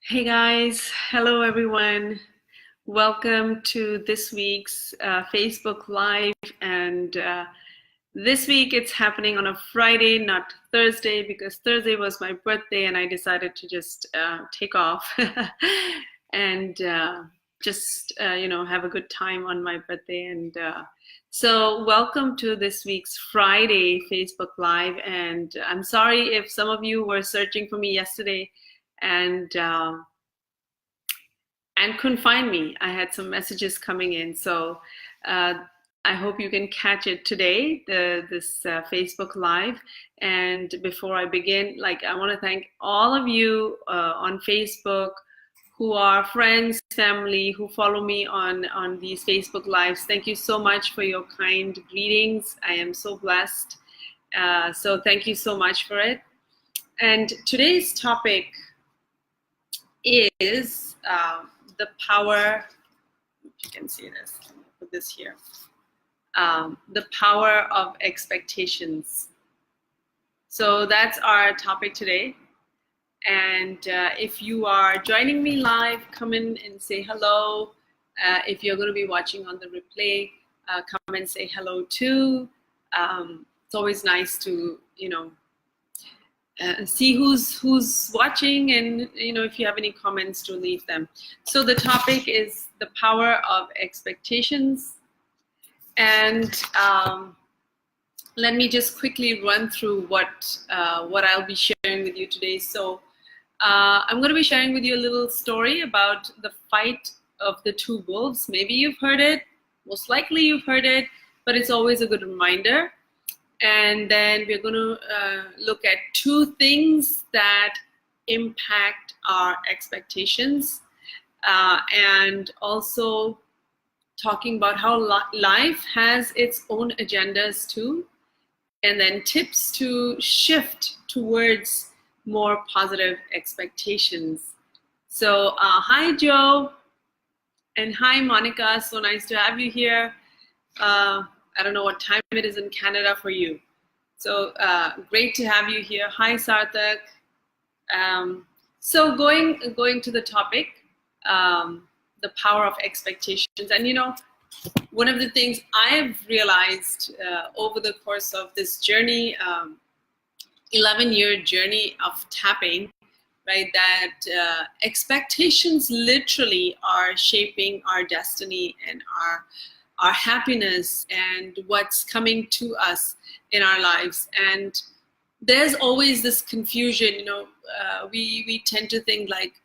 Hey guys, hello everyone. Welcome to this week's Facebook Live. And this week it's happening on a Friday, not Thursday, because Thursday was my birthday and I decided to just take off and have a good time on my birthday. And so welcome to this week's Friday Facebook Live. And I'm sorry if some of you were searching for me yesterday and couldn't find me. I had some messages coming in, so I hope you can catch it today, this Facebook Live. And before I begin, I want to thank all of you on Facebook who are friends, family, who follow me on these Facebook Lives. Thank you so much for your kind greetings. I am so blessed. So thank you so much for it. And today's topic is the power, if you can see this, put this here, the power of expectations. So that's our topic today. And if you are joining me live, come in and say hello. If you're going to be watching on the replay, come and say hello too. It's always nice to, see who's watching, and if you have any comments, to leave them. So the topic is the power of expectations, and let me just quickly run through what I'll be sharing with you today. So I'm going to be sharing with you a little story about the fight of the two wolves. Maybe you've heard it, most likely you've heard it, but it's always a good reminder. And then we're going to look at two things that impact our expectations, and also talking about how life has its own agendas too, and then tips to shift towards more positive expectations. So hi Joe, and hi Monica, so nice to have you here. I don't know what time it is in Canada for you. So great to have you here. Hi, Sarthak. So going to the topic, the power of expectations. And one of the things I've realized over the course of this journey, 11-year journey of tapping, right, that expectations literally are shaping our destiny and our happiness and what's coming to us in our lives. And there's always this confusion, we tend to think like,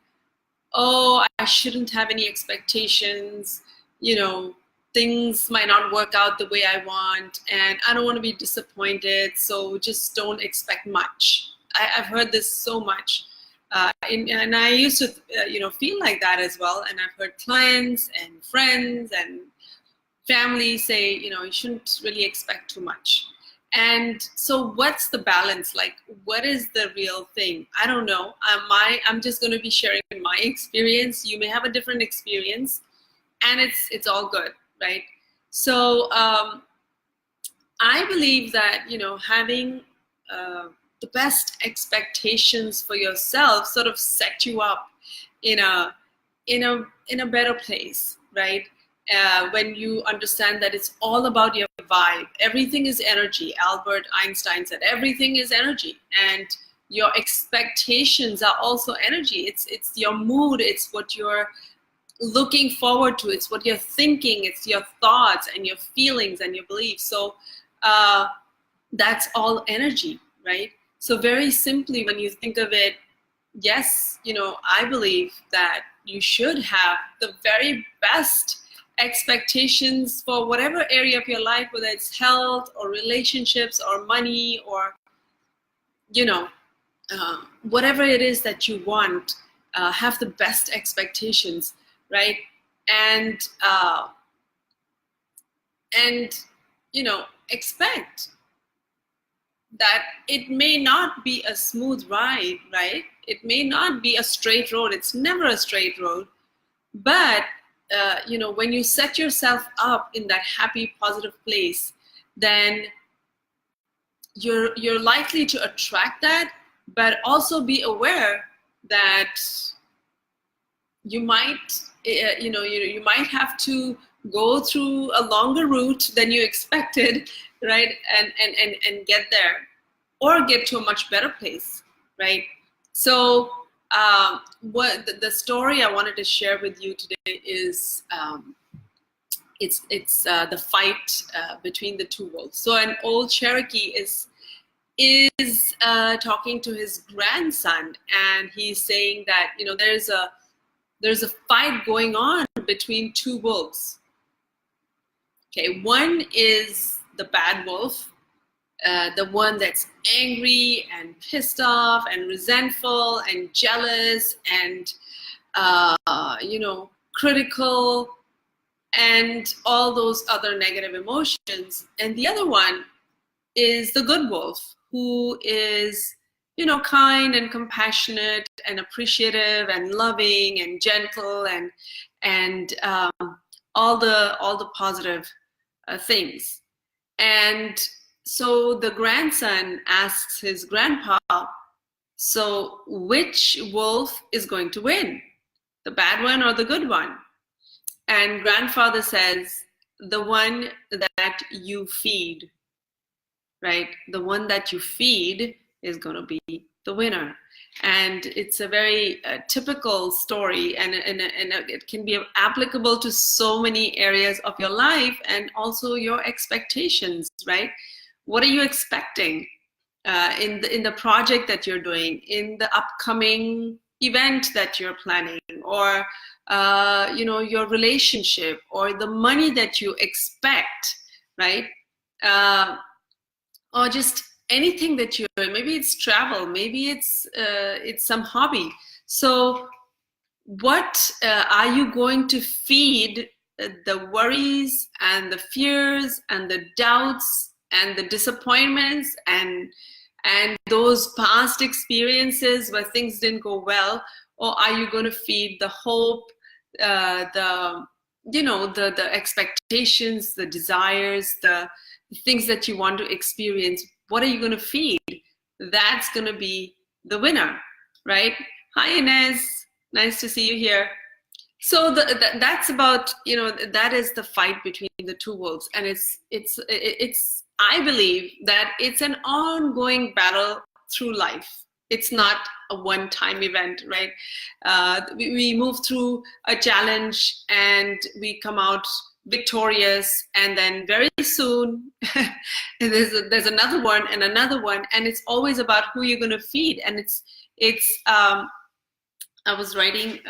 oh, I shouldn't have any expectations, things might not work out the way I want, and I don't want to be disappointed, so just don't expect much. I've heard this so much. And I used to, feel like that as well. And I've heard clients and friends and family say, you shouldn't really expect too much. And so what's the balance? Like, what is the real thing? I don't know. I'm just going to be sharing my experience. You may have a different experience, and it's all good, right? So I believe that, having the best expectations for yourself sort of set you up in a better place, right? When you understand that it's all about your vibe. Everything is energy. Albert Einstein said everything is energy, and your expectations are also energy. It's your mood. It's what you're looking forward to. It's what you're thinking. It's your thoughts and your feelings and your beliefs. So that's all energy, right? So very simply, when you think of it, yes, I believe that you should have the very best expectations for whatever area of your life, whether it's health or relationships or money or whatever it is that you want, have the best expectations, right? And expect that it may not be a smooth ride, right? It may not be a straight road. It's never a straight road, but when you set yourself up in that happy, positive place, then you're likely to attract that, but also be aware that you might, you might have to go through a longer route than you expected, right? And get there, or get to a much better place, right? So what the story I wanted to share with you today is it's the fight between the two wolves. So an old Cherokee is talking to his grandson, and he's saying that there's a fight going on between two wolves. Okay, one is the bad wolf, the one that's angry and pissed off and resentful and jealous and critical and all those other negative emotions. And the other one is the good wolf, who is kind and compassionate and appreciative and loving and gentle and all the positive things. And so the grandson asks his grandpa, so which wolf is going to win, the bad one or the good one? And grandfather says, the one that you feed, right? The one that you feed is going to be the winner. And it's a very typical story, and it can be applicable to so many areas of your life, and also your expectations, right? What are you expecting in the project that you're doing, in the upcoming event that you're planning, or your relationship, or the money that you expect, right? Or just anything that you're doing. Maybe it's travel, maybe it's some hobby. So what are you going to feed the worries and the fears and the doubts and the disappointments and those past experiences where things didn't go well? Or are you going to feed the hope, the expectations, the desires, the things that you want to experience? What are you going to feed? That's going to be the winner, right? Hi, Inez. Nice to see you here. So that's about, that is the fight between the two wolves. And it's I believe that it's an ongoing battle through life. It's not a one-time event, right? We move through a challenge and we come out victorious, and then very soon there's another one and another one, and it's always about who you're going to feed. And it's I was writing,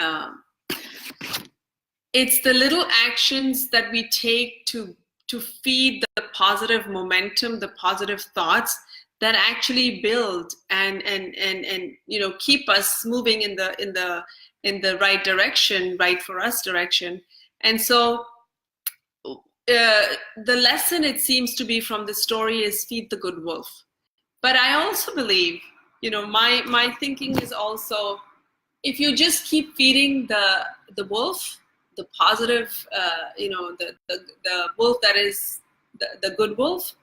it's the little actions that we take to feed the positive momentum, the positive thoughts that actually build and keep us moving in the right direction, right for us direction. And so the lesson, it seems to be, from the story is feed the good wolf. But I also believe, my thinking is also, if you just keep feeding the wolf, the positive, the wolf that is the good wolf,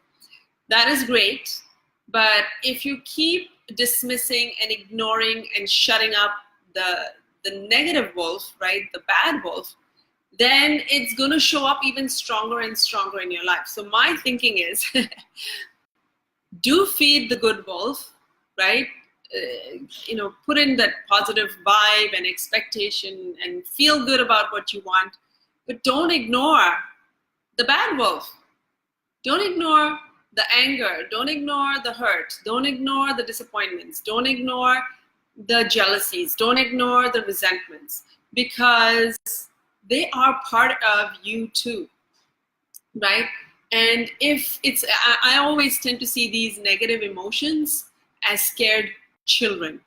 that is great. But if you keep dismissing and ignoring and shutting up the negative wolf, right, the bad wolf, then it's going to show up even stronger and stronger in your life. So my thinking is, do feed the good wolf, right? Put in that positive vibe and expectation and feel good about what you want, but don't ignore the bad wolf. Don't ignore the anger. Don't ignore the hurt. Don't ignore the disappointments. Don't ignore the jealousies. Don't ignore the resentments, because they are part of you too, right? And if I always tend to see these negative emotions as scared children.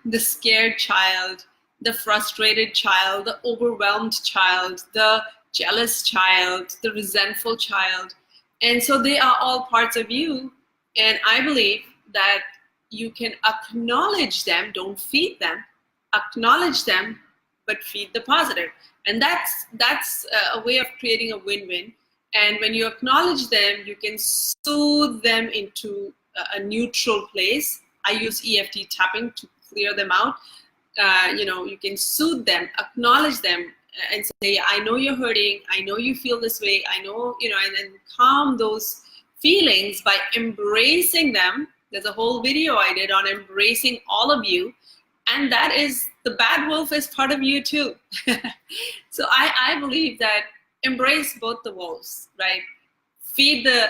The scared child, the frustrated child, the overwhelmed child, the jealous child, the resentful child. And so they are all parts of you. And I believe that you can acknowledge them, don't feed them, acknowledge them, but feed the positive. And that's a way of creating a win-win. And when you acknowledge them, you can soothe them into a neutral place. I use EFT tapping to clear them out. you can soothe them, acknowledge them, and say, I know you're hurting, I know you feel this way, I know, and then calm those feelings by embracing them. There's a whole video I did on embracing all of you, and that is, the bad wolf is part of you too. So I believe that embrace both the wolves, right? Feed the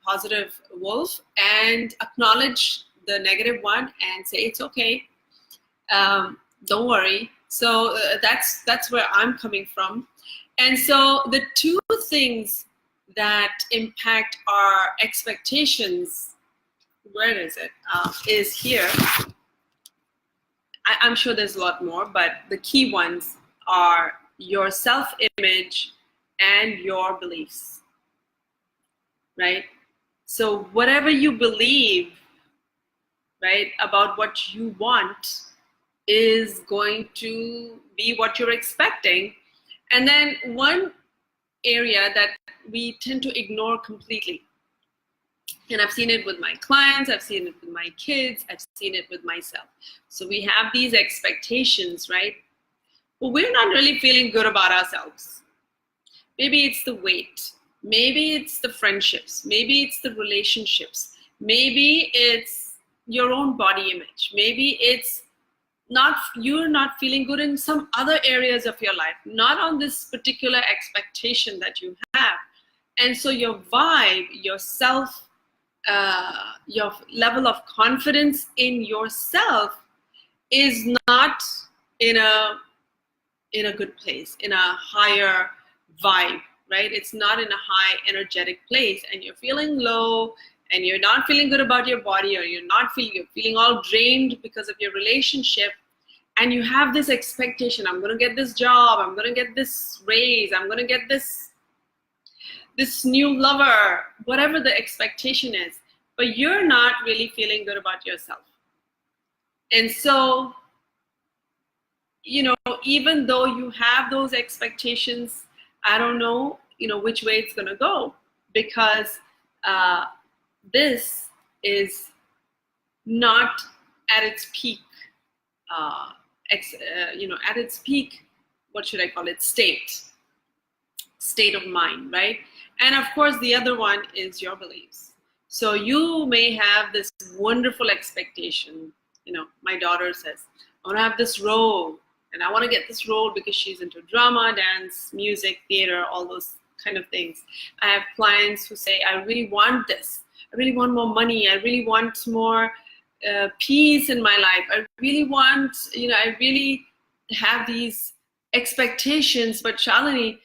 positive wolf and acknowledge the negative one and say it's okay. Don't worry. So that's where I'm coming from. And so the two things that impact our expectations, where is it? Is here. I'm sure there's a lot more, but the key ones are your self-image and your beliefs, right? So whatever you believe, right, about what you want is going to be what you're expecting. And then one area that we tend to ignore completely, and I've seen it with my clients, I've seen it with my kids, I've seen it with myself. So we have these expectations, right? But we're not really feeling good about ourselves. Maybe it's the weight, maybe it's the friendships, maybe it's the relationships, maybe it's your own body image, maybe it's you're not feeling good in some other areas of your life, not on this particular expectation that you have. And so your vibe, your level of confidence in yourself is not in a good place, in a higher vibe, right? It's not in a high energetic place, and you're feeling low, and you're not feeling good about your body, or you're feeling all drained because of your relationship, and you have this expectation, I'm going to get this job, I'm going to get this raise, I'm going to get this new lover, whatever the expectation is, but you're not really feeling good about yourself. And so, even though you have those expectations, I don't know, which way it's going to go, because this is not at its peak, at its peak, what should I call it, state of mind, right? And of course, the other one is your beliefs. So you may have this wonderful expectation. My daughter says, I want to have this role, and I want to get this role because she's into drama, dance, music, theater, all those kind of things. I have clients who say, I really want this. I really want more money. I really want more peace in my life. I really want, I really have these expectations, but Shalini,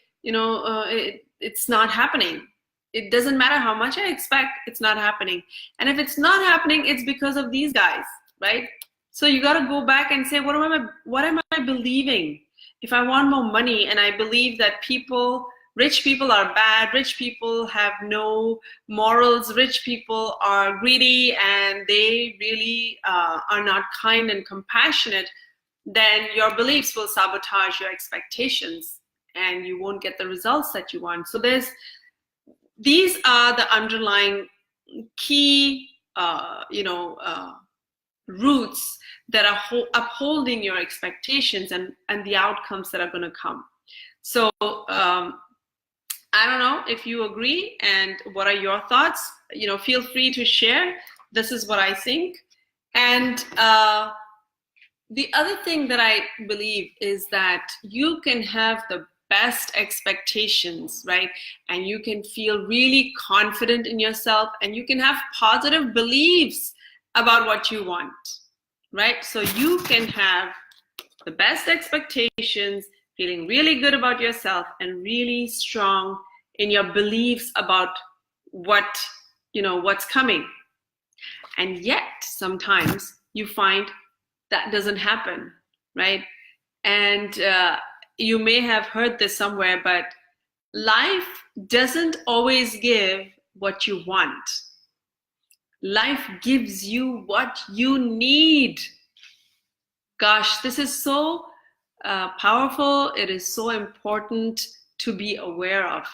it's not happening. It doesn't matter how much I expect, it's not happening. And if it's not happening, it's because of these guys, right? So you got to go back and say, what am I believing? If I want more money and I believe that rich people are bad, rich people have no morals, rich people are greedy, and they really are not kind and compassionate, then your beliefs will sabotage your expectations and you won't get the results that you want. So these are the underlying key, roots that are upholding your expectations and the outcomes that are going to come. So I don't know if you agree, and what are your thoughts? Feel free to share. This is what I think. And the other thing that I believe is that you can have the best expectations, right? And you can feel really confident in yourself, and you can have positive beliefs about what you want, right? So you can have the best expectations, feeling really good about yourself, and really strong in your beliefs about what's coming. And yet sometimes you find that doesn't happen, right? And you may have heard this somewhere, but life doesn't always give what you want. Life gives you what you need. Gosh, this is so powerful. It is so important to be aware of.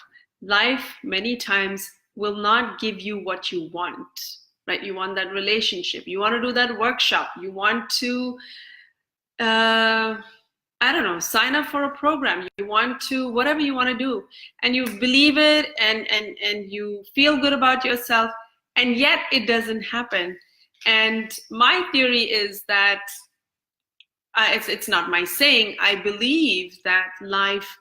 Life many times will not give you what you want, right? You want that relationship. You want to do that workshop. You want to, I don't know, sign up for a program. You want to, whatever you want to do, and you believe it, and you feel good about yourself, and yet it doesn't happen. And my theory is that it's not my saying. I believe that life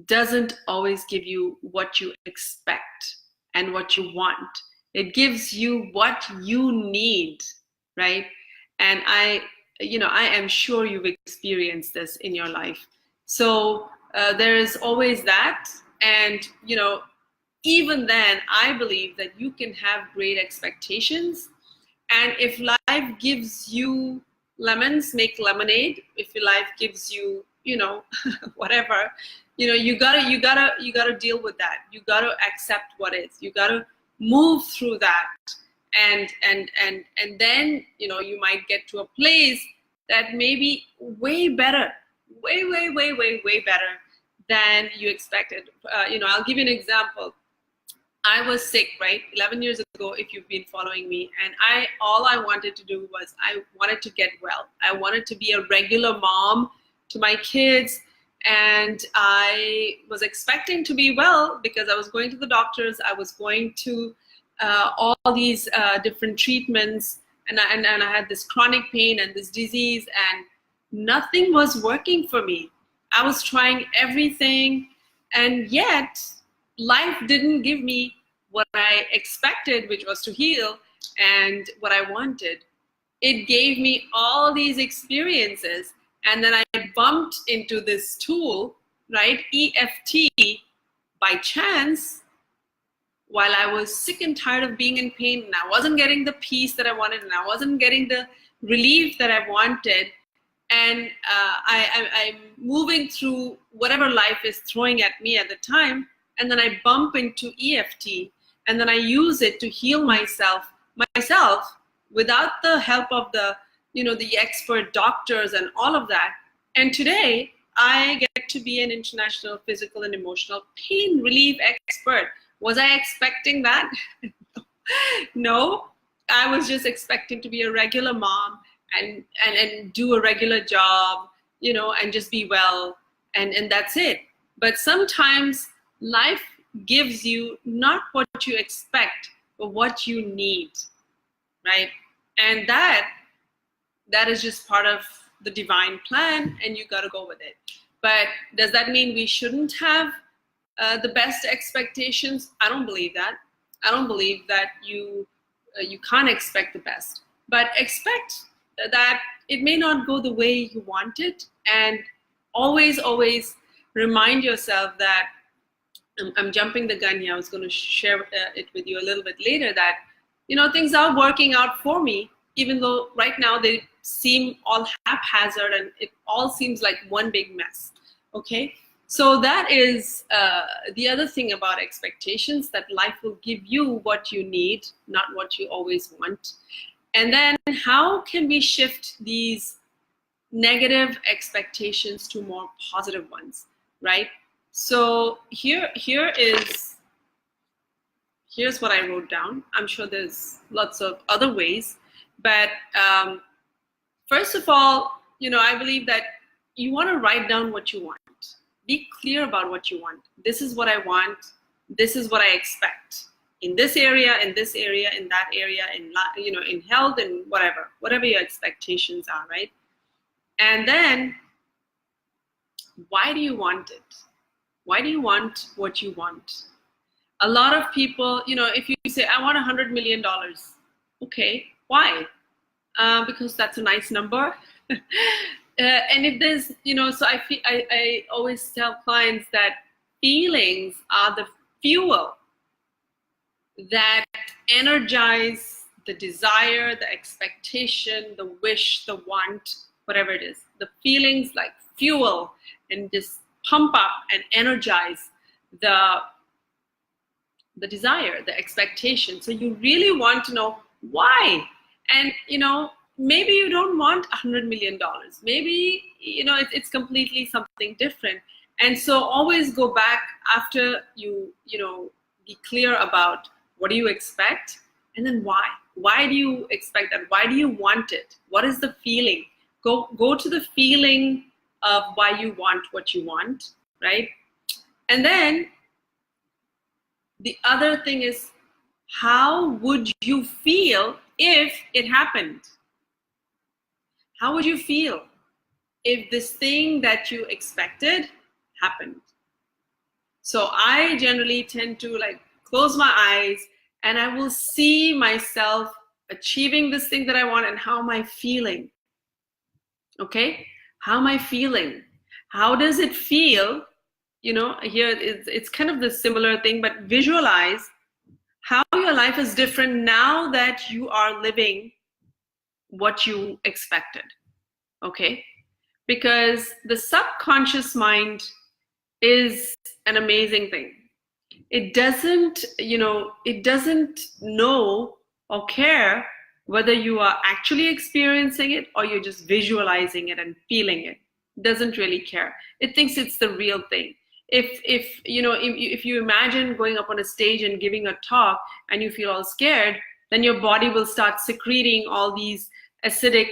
doesn't always give you what you expect and what you want. It gives you what you need, right? And I am sure you've experienced this in your life. So there is always that. And, even then, I believe that you can have great expectations. And if life gives you lemons, make lemonade. If your life gives you, whatever, you gotta deal with that. You gotta accept what is. You gotta move through that, and then you might get to a place that may be way better, way better than you expected. I'll give you an example. I was sick, right? 11 years ago, if you've been following me, and all I wanted to do was I wanted to get well. I wanted to be a regular mom to my kids, and I was expecting to be well because I was going to the doctors. I was going to all these different treatments, and I had this chronic pain and this disease, and nothing was working for me. I was trying everything, and yet life didn't give me what I expected, which was to heal, and what I wanted. It gave me all these experiences, and then I bumped into this tool, right, EFT, by chance, while I was sick and tired of being in pain, and I wasn't getting the peace that I wanted, and I wasn't getting the relief that I wanted. And I'm moving through whatever life is throwing at me at the time, and then I bump into EFT, and then I use it to heal myself without the help of the expert doctors and all of that. And today I get to be an international physical and emotional pain relief expert. Was I expecting that? No, I was just expecting to be a regular mom and do a regular job, and just be well, and that's it. But sometimes life gives you not what you expect, but what you need, right? And that is just part of the divine plan, and you got to go with it. But does that mean we shouldn't have the best expectations? I don't believe that. I don't believe that you can't expect the best, but expect that it may not go the way you want it, and always remind yourself that I'm jumping the gun here. I was going to share it with you a little bit later, that things are working out for me, even though right now they seem all haphazard and it all seems like one big mess. Okay, so that is the other thing about expectations, that life will give you what you need, not what you always want. And then how can we shift these negative expectations to more positive ones, right? So here's what I wrote down. I'm sure there's lots of other ways, but first of all, I believe that you want to write down what you want. Be clear about what you want. This is what I want. This is what I expect in this area, in this area, in that area, in health, and whatever your expectations are, right? And then, why do you want it? Why do you want what you want? A lot of people, if you say, I want $100 million. Okay, why? Because that's a nice number. And if there's, so I always tell clients that feelings are the fuel that energize the desire, the expectation, the wish, the want, whatever it is. The feelings like fuel and just pump up and energize the desire, the expectation. So you really want to know why. And, maybe you don't want $100 million. Maybe, it's completely something different. And so always go back after you, be clear about what do you expect, And then why? Why do you expect that? Why do you want it? What is the feeling? Go to the feeling of why you want what you want, right? And then the other thing is, how would you feel if it happened? How would you feel if this thing that you expected happened? So I generally tend to like close my eyes and I will see myself achieving this thing that I want, and how am I feeling? Okay, how am I feeling? How does it feel? You know, here it's kind of the similar thing, but visualize how your life is different now that you are living what you expected. Okay, because the subconscious mind is an amazing thing. It doesn't, it doesn't know or care whether you are actually experiencing it or you're just visualizing it and feeling it. It doesn't really care. It thinks it's the real thing. If you imagine going up on a stage and giving a talk and you feel all scared, then your body will start secreting all these acidic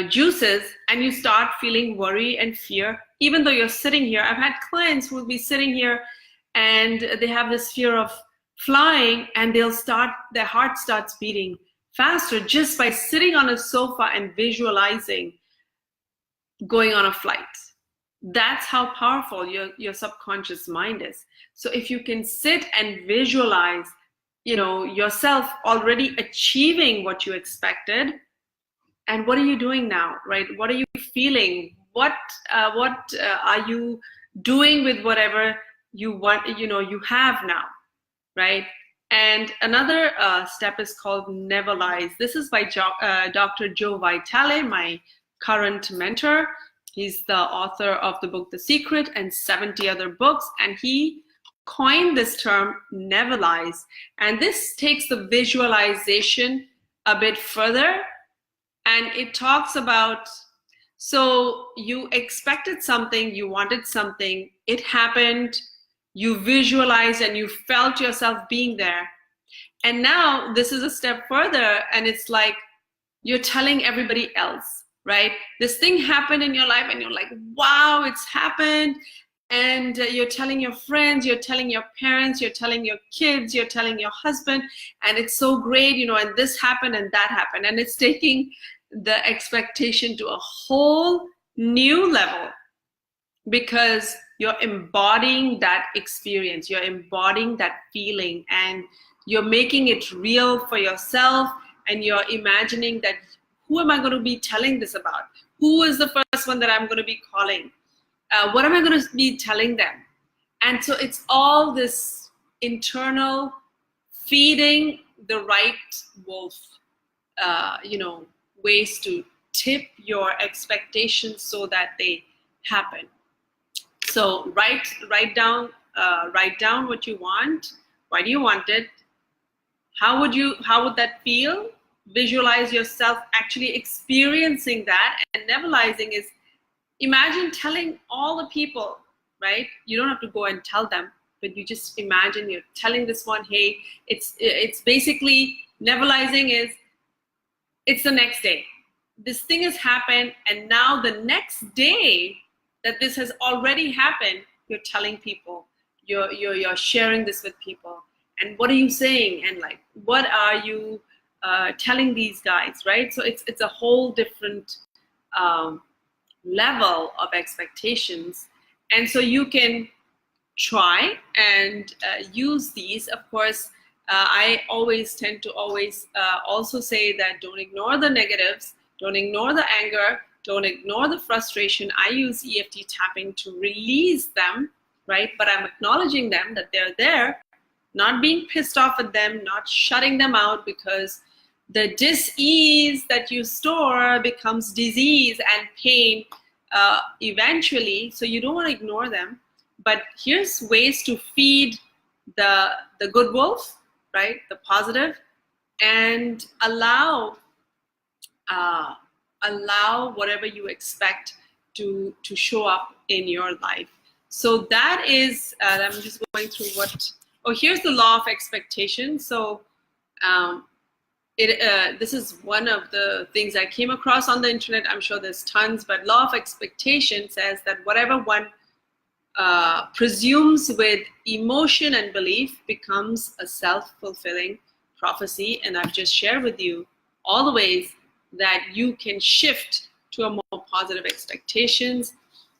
juices, and you start feeling worry and fear, even though you're sitting here. I've had clients who will be sitting here and they have this fear of flying, and their heart starts beating faster just by sitting on a sofa and visualizing going on a flight. That's how powerful your subconscious mind is. So if you can sit and visualize, yourself already achieving what you expected, and what are you doing now, right? What are you feeling? What are you doing with whatever you want, you have now, right? And another step is called Neverlize. This is by Dr. Joe Vitale, my current mentor. He's the author of the book The Secret and 70 other books, and he coined this term Neverlize. And this takes the visualization a bit further, and it talks about, so you expected something, you wanted something, it happened, you visualized and you felt yourself being there. And now this is a step further, and it's like you're telling everybody else, right? This thing happened in your life and you're like, wow, it's happened. And you're telling your friends, you're telling your parents, you're telling your kids, you're telling your husband, and it's so great, and this happened and that happened. And it's taking the expectation to a whole new level, because you're embodying that experience, you're embodying that feeling, and you're making it real for yourself, and you're imagining that, who am I going to be telling this about? Who is the first one that I'm going to be calling? What am I going to be telling them? And so it's all this internal feeding the right wolf, ways to tip your expectations so that they happen. So write down what you want. Why do you want it? How would that feel? Visualize yourself actually experiencing that. And Neverlizing is, imagine telling all the people, right? You don't have to go and tell them, but you just imagine you're telling this one, hey, it's basically, Neverlizing is, it's the next day. This thing has happened, and now the next day that this has already happened, you're telling people, you're sharing this with people. And what are you saying? And like, what are you telling these guys, right? So it's a whole different level of expectations. And so you can try and use these. Of course, I always tend to also say that don't ignore the negatives, don't ignore the anger, don't ignore the frustration. I use EFT tapping to release them, right? But I'm acknowledging them, that they're there, not being pissed off at them, not shutting them out, because the dis-ease that you store becomes disease and pain eventually. So you don't want to ignore them. But here's ways to feed the good wolf, right? The positive, and allow whatever you expect to show up in your life. So that is, I'm just going through Oh, here's the law of expectation. So this is one of the things I came across on the internet. I'm sure there's tons, but law of expectation says that whatever one presumes with emotion and belief becomes a self-fulfilling prophecy. And I've just shared with you all the ways that you can shift to a more positive expectations.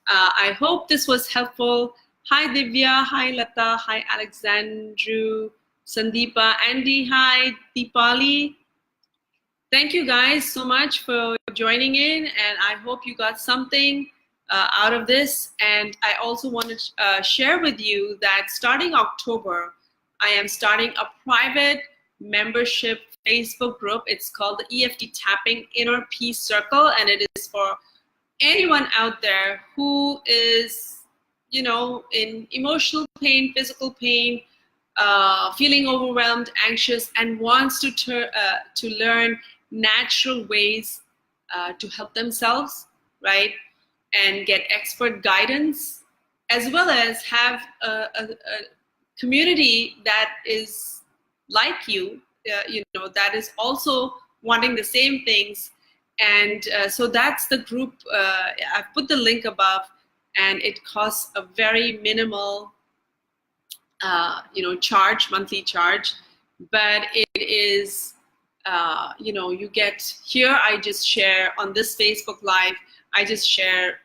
I hope this was helpful. Hi Divya, hi Lata, hi Alexandru, Sandeepa, Andy, hi Deepali. Thank you guys so much for joining in, and I hope you got something out of this. And I also want to share with you that starting October, I am starting a private membership Facebook group. It's called the EFT Tapping Inner Peace Circle, and it is for anyone out there who is, you know, in emotional pain, physical pain, feeling overwhelmed, anxious, and wants to learn natural ways to help themselves, right? And get expert guidance, as well as have a community that is like you, you know, that is also wanting the same things. And so that's the group. I've put the link above, and it costs a very minimal you know, monthly charge, but it is, you know, you get here, I just share on this Facebook Live, I just share,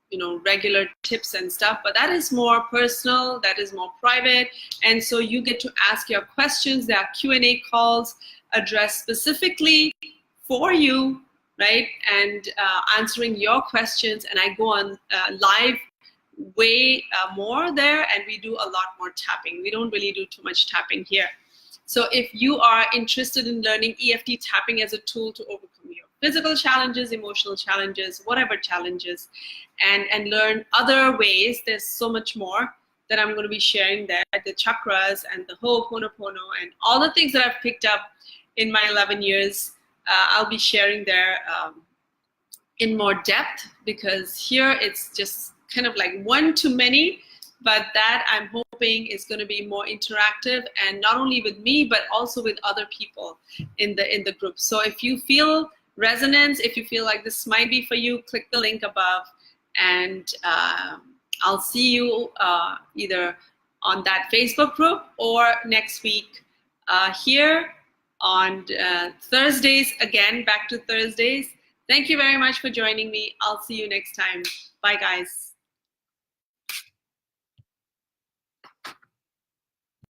you know, regular tips and stuff, but that is more personal, that is more private. And so you get to ask your questions. There are Q&A calls addressed specifically for you, right? And answering your questions, and I go on live way more there, and we do a lot more tapping. We don't really do too much tapping here. So if you are interested in learning EFT tapping as a tool to overcome your physical challenges, emotional challenges, whatever challenges, and learn other ways, there's so much more that I'm going to be sharing there, the chakras and the Ho'oponopono and all the things that I've picked up in my 11 years. I'll be sharing there in more depth, because here it's just kind of like one to many, but that I'm hoping is going to be more interactive, and not only with me, but also with other people in the group. So if you feel resonance, if you feel like this might be for you, click the link above, and I'll see you either on that Facebook group or next week here on Thursdays, again, back to Thursdays. Thank you very much for joining me. I'll see you next time. Bye, guys.